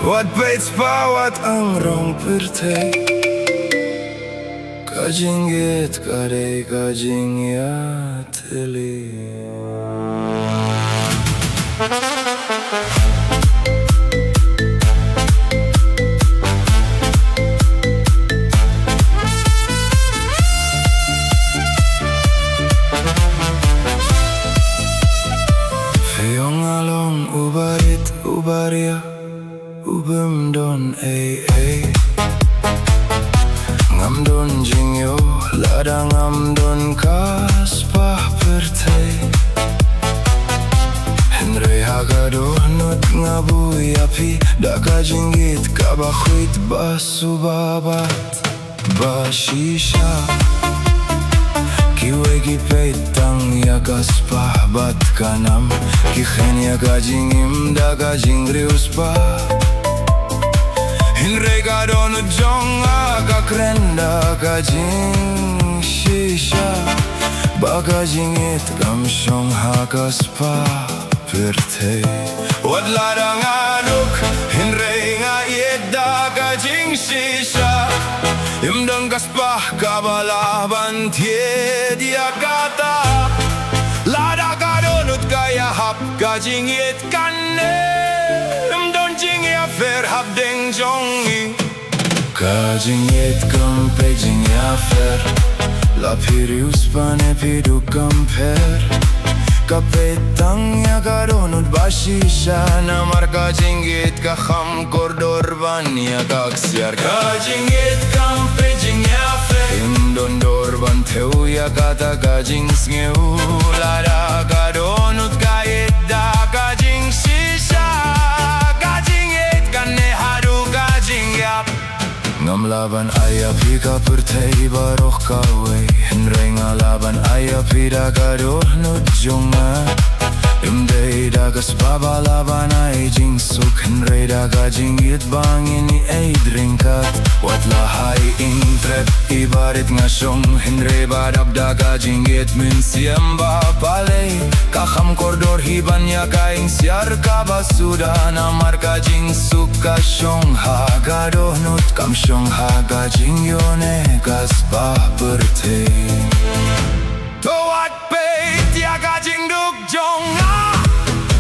Wat riewspah wat ang rong pertay ka jingieit kare ka jingiateli Feyong along ubarit ubaria Ubem don ngam don jingyo Lada ngam don kaspah pertay Henry haga dohnud ngabui api Daka jingieit kaba khuid basu babat ba shisha Kiwe ki peitang ya kaspah bat kanam Ki Kane ya ka jingim daga riewspah Henry ka dohnud jong ka kren daga shisha Baga jingieit kam kaspah pertay Wat Lada ngaduk Henry ieit daga shisha Imdang kaspah kabalaban tied ya kata Lada ka dohnud kaya hap ka jingieit Kane Imdon Jingiapher hapdeng jong Jingieit Kam Peit Jingïapher riewspah Jingiapher Kapetang ya ka dohnud ba shisha Namar ka jingieit ka kham kordor ban ya kaksiar Ka Jingieit Kam Peit Jingïapher Indon dorban teu ya kata ka jingsngew Lada ka dohnud ieit daga shisha Ka jingieit Kane hadu ka jingiap Ngam laban ayapi ka pertay baroh kawe Henry ngalaban ayapi daga dohnud jonga Imday daga spaba laban ay jingsuk Henry daga jingieit bangin ieit ringkat Wat lahay intrep ibarit nga syong Henry badab daga jingieit min siamba palay Kakham kordor hiban ya kaing siar kabasuda Namar ka jingsuk ka syong haga dohnud kam haga jingyone kaspah pertay Towat peit ya ka jingduk jong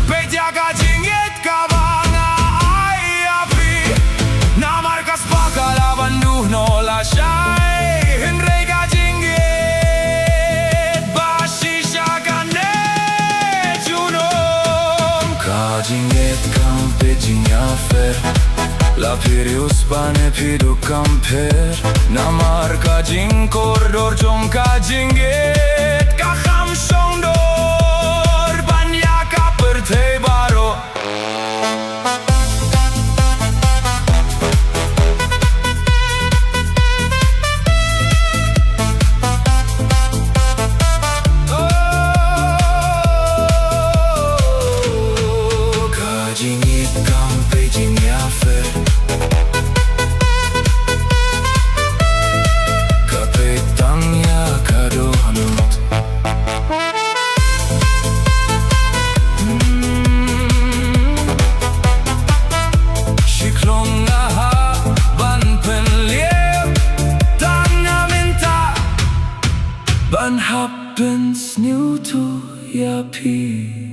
Peit ya ka jingieit kaba ay api Namar kaspah kalaban dohnud la shay Henry ka jingieit ba shisha Kane junom Ka Jingieit Kam Peit Jingïapher riewspah kamper Namar ka jing kordor jong ka jingieit ka kham dor banya ka pertay baro Ka Jingieit Kam Peit Jingïapher Ban happens new to yapi